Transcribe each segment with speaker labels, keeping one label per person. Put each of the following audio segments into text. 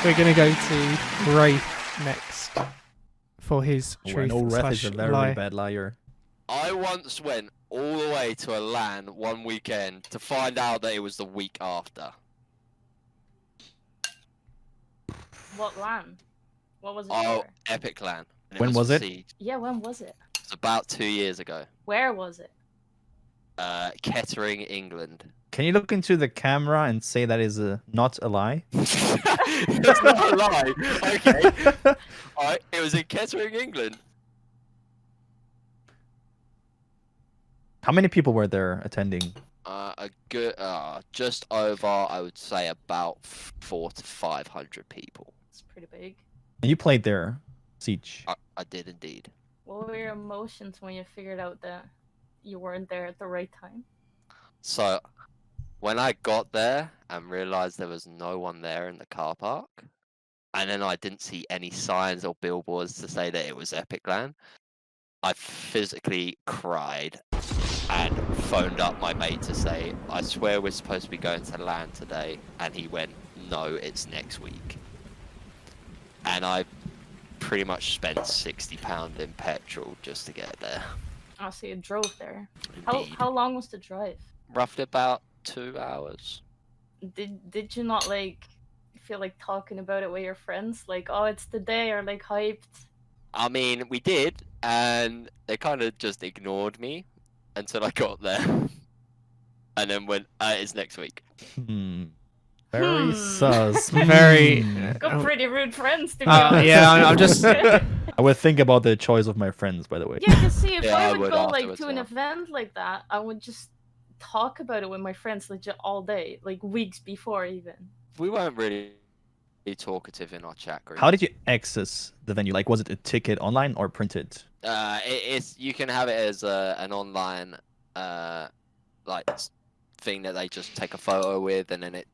Speaker 1: We're going to go to Wraith next for his
Speaker 2: I
Speaker 1: truth
Speaker 2: know Wraith is a
Speaker 1: slash
Speaker 2: very
Speaker 1: lie.
Speaker 2: bad liar.
Speaker 3: I once went all the way to a LAN one weekend to find out that it was the week after.
Speaker 4: What LAN? What was it
Speaker 3: Oh,
Speaker 4: for?
Speaker 3: Epic LAN. And
Speaker 2: When was
Speaker 3: for
Speaker 2: it?
Speaker 3: Siege.
Speaker 4: Yeah, when was it?
Speaker 3: It was about 2 years ago.
Speaker 4: Where was it?
Speaker 3: Kettering, England.
Speaker 2: Can you look into the camera and say that is not a lie?
Speaker 3: It's not a lie. Okay. Alright, it was in Kettering, England.
Speaker 2: How many people were there attending?
Speaker 3: A good, just over, I would say, about 400 to 500 people.
Speaker 4: It's pretty big.
Speaker 2: And you played there, Siege.
Speaker 3: I did indeed.
Speaker 4: What were your emotions when you figured out that you weren't there at the right time?
Speaker 3: So, when I got there and realized there was no one there in the car park, and then I didn't see any signs or billboards to say that it was Epic LAN, I physically cried and phoned up my mate to say, I swear we're supposed to be going to LAN today, and he went, no, it's next week. And I pretty much spent £60 in petrol just to get there.
Speaker 4: Oh, so you drove there.
Speaker 3: Indeed.
Speaker 4: How long was the drive?
Speaker 3: Roughly about 2 hours.
Speaker 4: Did you not like feel like talking about it with your friends? Like, oh, it's the day, or like hyped?
Speaker 3: I mean, we did, and they kind of just ignored me until I got there. And then went, it's next week.
Speaker 2: Very sus.
Speaker 1: Very.
Speaker 4: Got pretty rude friends, to be honest.
Speaker 1: Yeah, I'm just.
Speaker 2: I would think about the choice of my friends, by the way.
Speaker 4: Yeah, because see, if
Speaker 3: Yeah,
Speaker 4: I
Speaker 3: I
Speaker 4: would
Speaker 3: would
Speaker 4: go like
Speaker 3: afterwards,
Speaker 4: to an
Speaker 3: yeah.
Speaker 4: event like that, I would just talk about it with my friends legit all day, like weeks before even.
Speaker 3: We weren't really talkative in our chat group.
Speaker 2: How did you access the venue? Like, was it a ticket online or printed?
Speaker 3: It's you can have it as an online like thing that they just take a photo with, and then it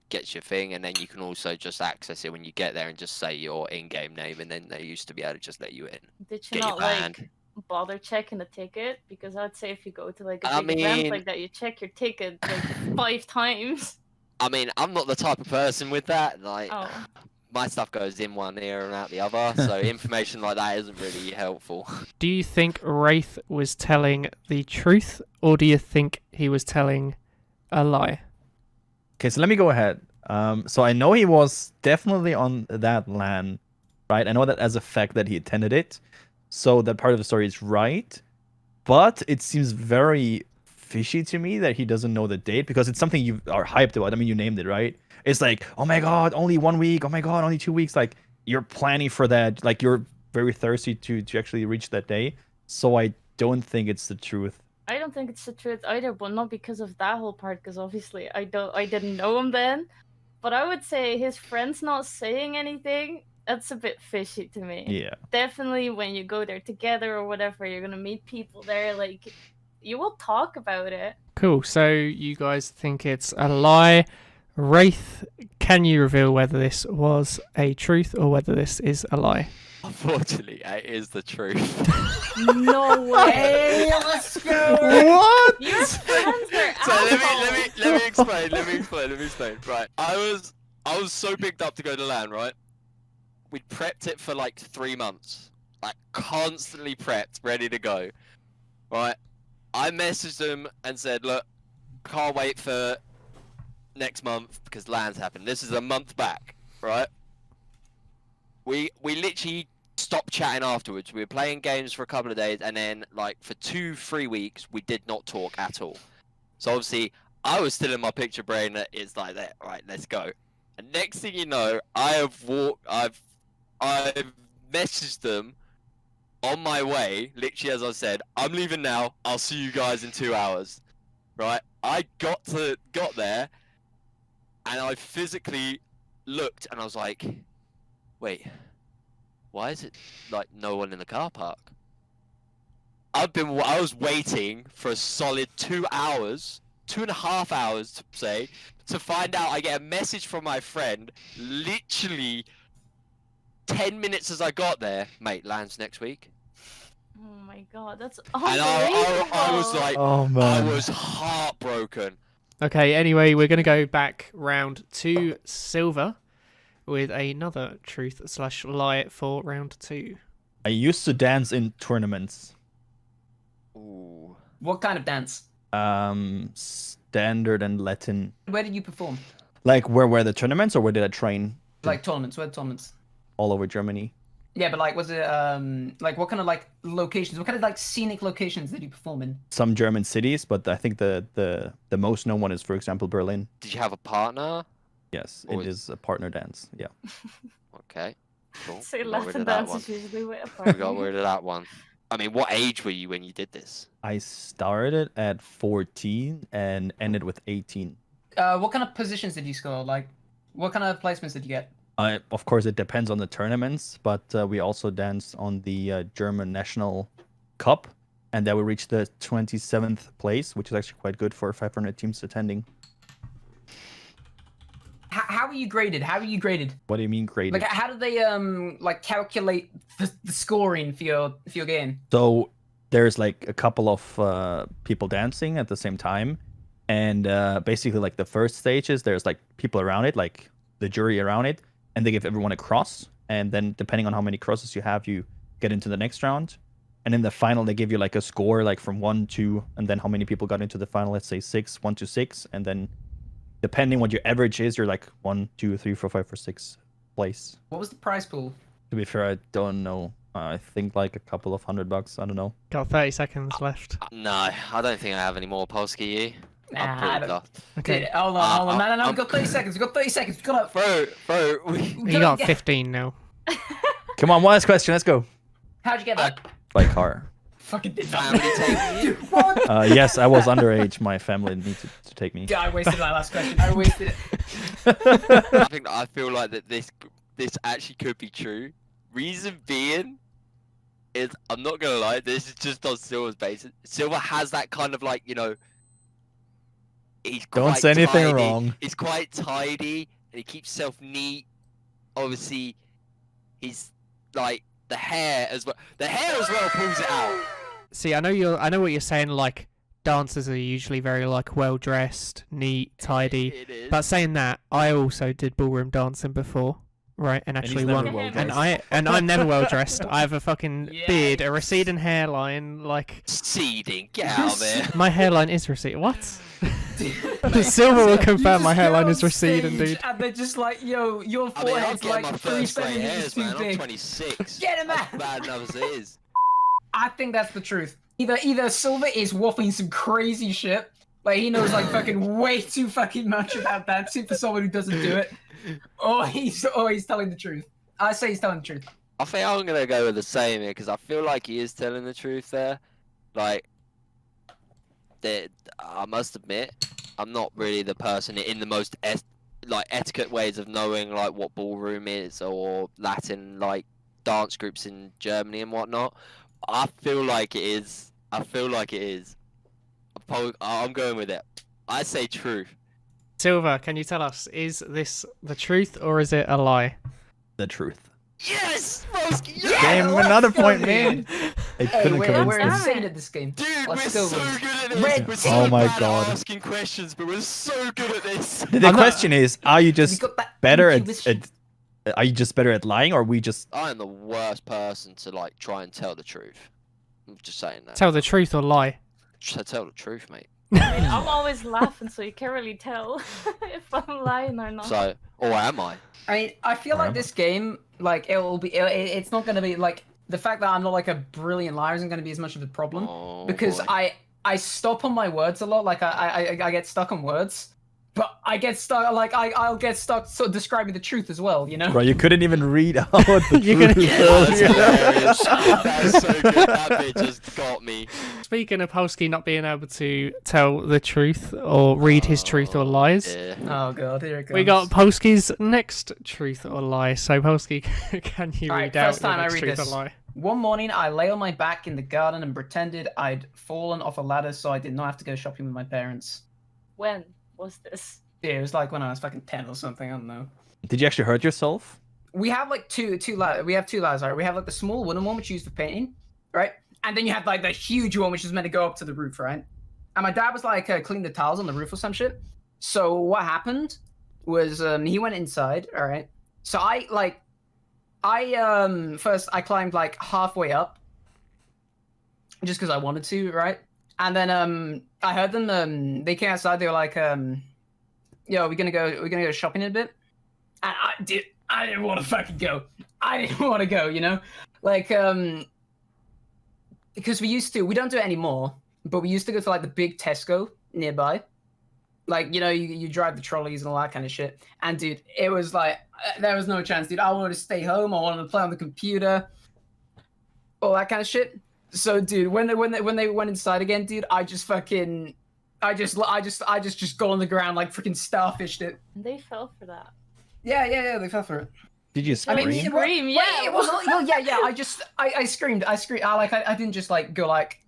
Speaker 3: gets your thing, and then you can also just access it when you get there and just say your in-game name, and then they used to be able to just let you in.
Speaker 4: Did you
Speaker 3: Get your
Speaker 4: not
Speaker 3: band.
Speaker 4: like bother checking the ticket? Because I'd say if you go to like a
Speaker 3: I
Speaker 4: big event
Speaker 3: mean-
Speaker 4: like that, you check your ticket like 5 times.
Speaker 3: I mean, I'm not the type of person with that. Like,
Speaker 4: Oh.
Speaker 3: my stuff goes in one ear and out the other, so information like that isn't really helpful.
Speaker 1: Do you think Wraith was telling the truth, or do you think he was telling a lie?
Speaker 2: Okay, so let me go ahead. So I know he was definitely on that LAN, right? I know that as a fact that he attended it. So that part of the story is right. But it seems very fishy to me that he doesn't know the date, because it's something you are hyped about. I mean, you named it, right? It's like, oh my god, only 1 week. Oh my god, only 2 weeks. Like, you're planning for that. Like, you're very thirsty to actually reach that day. So I don't think it's the truth.
Speaker 4: I don't think it's the truth either, but not because of that whole part, because obviously I didn't know him then. But I would say his friends not saying anything, that's a bit fishy to me.
Speaker 2: Yeah.
Speaker 4: Definitely when you go there together or whatever, you're gonna meet people there, like, you will talk about it.
Speaker 1: Cool. So you guys think it's a lie. Wraith, can you reveal whether this was a truth or whether this is a lie?
Speaker 3: Unfortunately, it is the truth.
Speaker 4: No way!
Speaker 5: Let's go!
Speaker 2: What?
Speaker 4: Your friends are
Speaker 3: So
Speaker 4: assholes!
Speaker 3: let me explain. Right, I was so picked up to go to LAN, right? We'd prepped it for like 3 months, like constantly prepped, ready to go. Right, I messaged them and said, look, can't wait for next month because LAN's happened. This is a month back, right? We literally stopped chatting afterwards. We were playing games for a couple of days, and then like for 2-3 weeks, we did not talk at all. So obviously, I was still in my picture brain that it's like that. Right, let's go. And next thing you know, I've messaged them on my way, literally as I said, I'm leaving now. I'll see you guys in 2 hours. Right? I got there, and I physically looked, and I was like, wait, why is it like no one in the car park? I was waiting for a solid 2 hours, 2.5 hours to say, to find out. I get a message from my friend, literally 10 minutes as I got there, mate, LAN's next week.
Speaker 4: Oh my god, that's
Speaker 3: And
Speaker 4: unbelievable!
Speaker 3: I was like,
Speaker 2: Oh, man.
Speaker 3: I was heartbroken.
Speaker 1: Okay, anyway, we're going to go back round to Silver. with another truth/lie for round 2.
Speaker 2: I used to dance in tournaments.
Speaker 3: Ooh.
Speaker 5: What kind of dance?
Speaker 2: Standard and Latin.
Speaker 5: Where did you perform?
Speaker 2: Like, where were the tournaments, or where did I train?
Speaker 5: Like tournaments. Where tournaments?
Speaker 2: All over Germany.
Speaker 5: Yeah, but like, was it like what kind of like locations? What kind of like scenic locations did you perform in?
Speaker 2: Some German cities, but I think the most known one is, for example, Berlin.
Speaker 3: Did you have a partner?
Speaker 2: Yes,
Speaker 3: Or
Speaker 2: it is a partner dance. Yeah.
Speaker 3: Okay. Cool.
Speaker 4: So
Speaker 3: We got rid
Speaker 4: Latin
Speaker 3: of that
Speaker 4: dance
Speaker 3: one.
Speaker 4: is usually with a
Speaker 3: We
Speaker 4: partner.
Speaker 3: got rid of that one. I mean, what age were you when you did this?
Speaker 2: I started at 14 and ended with 18.
Speaker 5: What kind of positions did you score? Like, what kind of placements did you get?
Speaker 2: Of course, it depends on the tournaments, but we also danced on the German National Cup, and there we reached the 27th place, which is actually quite good for 500 teams attending.
Speaker 5: How are you graded? How are you graded?
Speaker 2: What do you mean graded?
Speaker 5: Like, how do they like calculate the scoring for your game?
Speaker 2: So there's like a couple of people dancing at the same time, and basically like the first stages, there's like people around it, like the jury around it, and they give everyone a cross, and then depending on how many crosses you have, you get into the next round. And in the final, they give you like a score, like from 1 to, and then how many people got into the final, let's say 6, 1 to 6, and then depending what your average is, you're like 1, 2, 3, 4, 5, or 6 place.
Speaker 5: What was the prize pool?
Speaker 2: To be fair, I don't know. I think like a couple of $100. I don't know.
Speaker 1: Got 30 seconds left.
Speaker 3: No, I don't think I have any more Polsky. You?
Speaker 5: Nah,
Speaker 3: I'm
Speaker 5: I
Speaker 3: pretty
Speaker 5: don't-
Speaker 3: lost.
Speaker 1: Okay.
Speaker 5: Hold on. No,
Speaker 3: I'm-
Speaker 5: we've got 30 seconds. We've got 30 seconds. We've got
Speaker 3: Bro,
Speaker 1: You got 15 now.
Speaker 2: Come on, one last question. Let's go.
Speaker 5: How'd you get that?
Speaker 2: By car.
Speaker 5: Fucking did
Speaker 3: family
Speaker 5: not.
Speaker 3: taking you?
Speaker 5: Dude, what?
Speaker 2: Yes, I was underage. My family needed to take me.
Speaker 5: Yeah, I wasted my last question. I wasted it.
Speaker 3: I feel like that this actually could be true. Reason being is, I'm not gonna lie, this is just on Silver's basis. Silver has that kind of like, he's
Speaker 2: Don't
Speaker 3: quite
Speaker 2: say anything
Speaker 3: tidy.
Speaker 2: wrong.
Speaker 3: He's quite tidy and he keeps himself neat. Obviously, he's like the hair as well. The hair as well pulls it out.
Speaker 1: See, I know what you're saying. Like, dancers are usually very like well dressed, neat, tidy.
Speaker 3: It is.
Speaker 1: But saying that, I also did ballroom dancing before, right? And
Speaker 2: he's
Speaker 1: actually
Speaker 2: never
Speaker 1: won.
Speaker 2: well-dressed.
Speaker 1: And I'm never well dressed. I have a fucking beard, a
Speaker 5: Yikes.
Speaker 1: receding hairline. Like,
Speaker 3: Seeding, get out of there.
Speaker 1: my hairline is receding. What? Silver will confirm my hairline is receding, dude.
Speaker 5: And they're just like, yo, your
Speaker 3: I mean, I'm
Speaker 5: forehead's
Speaker 3: getting
Speaker 5: like
Speaker 3: my
Speaker 5: 3
Speaker 3: first grey
Speaker 5: centimeters
Speaker 3: hairs,
Speaker 5: too
Speaker 3: man. I'm
Speaker 5: big.
Speaker 3: 26.
Speaker 5: Get him
Speaker 3: That's
Speaker 5: out.
Speaker 3: bad enough as it is.
Speaker 5: I think that's the truth. Either Silver is waffling some crazy shit, like he knows like fucking way too fucking much about dancing for someone who doesn't do it, or he's telling the truth. I say he's telling the truth.
Speaker 3: I think I'm gonna go with the same here because I feel like he is telling the truth there. Like, I must admit, I'm not really the person in the most etiquette ways of knowing like what ballroom is or Latin like dance groups in Germany and whatnot. I feel like it is. I'm going with it. I say truth.
Speaker 1: Silver, can you tell us, is this the truth or is it a lie?
Speaker 2: The truth.
Speaker 3: Yes, Roski,
Speaker 5: Yeah,
Speaker 3: yes!
Speaker 2: Game
Speaker 5: let's
Speaker 2: another
Speaker 5: go,
Speaker 2: point,
Speaker 5: dude.
Speaker 2: man. I
Speaker 5: Hey,
Speaker 2: couldn't
Speaker 5: we're
Speaker 2: convince them.
Speaker 5: insane at this game.
Speaker 3: Dude,
Speaker 5: Let's
Speaker 3: we're
Speaker 5: go,
Speaker 3: so
Speaker 5: Roski.
Speaker 3: good at this.
Speaker 5: Red
Speaker 3: We're so
Speaker 2: Oh my
Speaker 3: bad
Speaker 2: God.
Speaker 3: at asking questions, but we're so good at this.
Speaker 2: The
Speaker 1: I'm not-
Speaker 2: question is, are you
Speaker 5: We
Speaker 2: just
Speaker 5: got that
Speaker 2: better
Speaker 5: intuition.
Speaker 2: are you just better at lying, or are we just
Speaker 3: I am the worst person to like try and tell the truth. I'm just saying that.
Speaker 1: Tell the truth or lie?
Speaker 3: Tell the truth, mate.
Speaker 4: I mean, I'm always laughing, so you can't really tell if I'm lying or not.
Speaker 3: So, or am I?
Speaker 5: I mean, I feel like this game, like it's not gonna be like the fact that I'm not like a brilliant liar isn't gonna be as much of a problem
Speaker 3: Oh,
Speaker 5: because
Speaker 3: boy.
Speaker 5: I stop on my words a lot. Like I get stuck on words, but I get stuck. Like I'll get stuck sort of describing the truth as well. You know.
Speaker 2: bro? You couldn't even read out the
Speaker 1: You're gonna-
Speaker 2: truth.
Speaker 3: Yeah, that's hilarious. That's so good. That bit just got me.
Speaker 1: Speaking of Polsky not being able to tell the truth or read his truth or lies,
Speaker 3: Yeah.
Speaker 5: Oh god, here it comes.
Speaker 1: we got Polsky's next truth or lie. So Polsky, can you
Speaker 5: Alright,
Speaker 1: read out
Speaker 5: first time
Speaker 1: the
Speaker 5: I
Speaker 1: next
Speaker 5: read
Speaker 1: truth
Speaker 5: this.
Speaker 1: or lie?
Speaker 5: One morning, I lay on my back in the garden and pretended I'd fallen off a ladder, so I did not have to go shopping with my parents.
Speaker 4: When was this?
Speaker 5: Yeah, it was like when I was fucking 10 or something. I don't know.
Speaker 2: Did you actually hurt yourself?
Speaker 5: We have like two ladders. We have 2 ladders, right? We have like the small wooden one, which you use for painting, right? And then you have like the huge one, which is meant to go up to the roof, right? And my dad was like cleaning the tiles on the roof or some shit. So what happened was he went inside, all right, So first I climbed like halfway up, just because I wanted to, right? And then I heard them. They came outside. They were like, "Yo, we're gonna go shopping in a bit." And I didn't want to fucking go. I didn't want to go. You know, like because we don't do it anymore. But we used to go to like the big Tesco nearby. Like, you know, you drive the trolleys and all that kind of shit. And dude, it was like there was no chance, dude. I wanted to stay home. I wanted to play on the computer, all that kind of shit. So, dude, when they went inside again, dude, I just go on the ground like freaking starfished it.
Speaker 4: They fell for that.
Speaker 5: Yeah, they fell for it.
Speaker 2: Did you scream?
Speaker 5: I mean,
Speaker 4: Scream, yeah.
Speaker 5: It was yeah. I screamed. I didn't just like go like.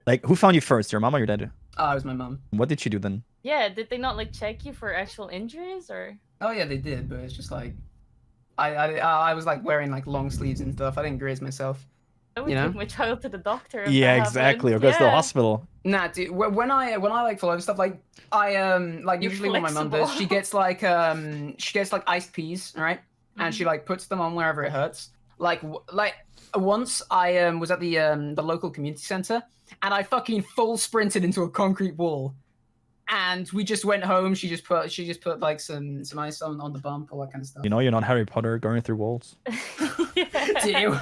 Speaker 2: Like, who found you first, your mom or your dad?
Speaker 5: Oh, it was my mom.
Speaker 2: What did she do then?
Speaker 4: Yeah, did they not like check you for actual injuries or?
Speaker 5: Oh yeah, they did, but it's just like, I was like wearing like long sleeves and stuff. I didn't graze myself.
Speaker 4: I would
Speaker 5: You know?
Speaker 4: take my child to the doctor. If
Speaker 2: Yeah,
Speaker 4: that
Speaker 2: exactly. Or
Speaker 4: happened.
Speaker 2: goes to the hospital.
Speaker 5: Nah, dude. When I like follow stuff, like I like
Speaker 4: You're
Speaker 5: usually what my mom does, she
Speaker 4: flexible.
Speaker 5: gets like iced peas, right? And she like puts them on wherever it hurts. Like once I was at the local community center, and I fucking full sprinted into a concrete wall. And we just went home. She just put like some ice on the bump, all that kind of stuff.
Speaker 2: You know, you're not Harry Potter going through walls.
Speaker 5: Dude.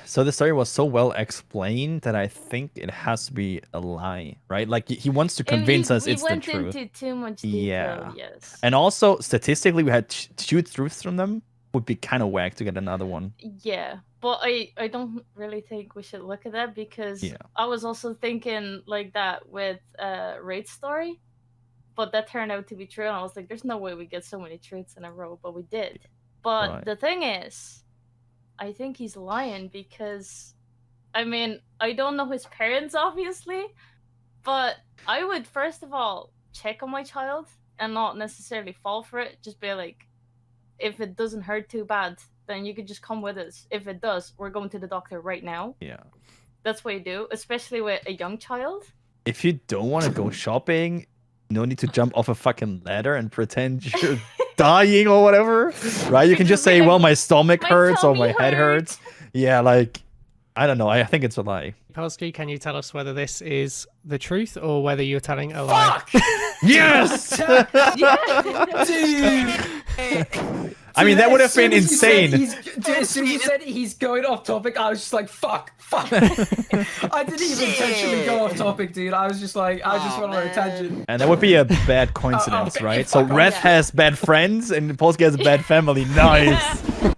Speaker 2: So the story was so well explained that I think it has to be a lie, right? Like he wants to convince us it's the truth.
Speaker 4: We went into too much detail,
Speaker 2: Yeah.
Speaker 4: yes.
Speaker 2: And also, statistically, we had two truths from them. Would be kind of whack to get another one.
Speaker 4: Yeah, but I don't really think we should look at that because
Speaker 2: Yeah.
Speaker 4: I was also thinking like that with Raid's story, but that turned out to be true, and I was like, there's no way we get so many truths in a row, but we did. But
Speaker 2: Right.
Speaker 4: the thing is, I think he's lying because, I mean, I don't know his parents, obviously, but I would first of all check on my child and not necessarily fall for it. Just be like, if it doesn't hurt too bad, then you could just come with us. If it does, we're going to the doctor right now.
Speaker 2: Yeah.
Speaker 4: That's what you do, especially with a young child.
Speaker 2: If you don't want to go shopping, no need to jump off a fucking ladder and pretend you're dying or whatever, right? You can just say, well, my stomach
Speaker 4: My
Speaker 2: hurts or
Speaker 4: tummy
Speaker 2: my head hurts. Yeah, like, I don't know. I think it's a lie.
Speaker 1: Polsky, can you tell us whether this is the truth or whether you're telling a lie?
Speaker 5: Fuck!
Speaker 2: Yes!
Speaker 5: Dude!
Speaker 2: I mean, that would have been
Speaker 5: As soon
Speaker 2: insane.
Speaker 5: as you said he's going off topic, I was just like, fuck. I didn't even intentionally go off topic, dude. I was just like, I just went on a tangent.
Speaker 2: And that would be a bad coincidence, right? So
Speaker 5: fuck off.
Speaker 2: Red has bad friends and Polsky has a bad family. Nice.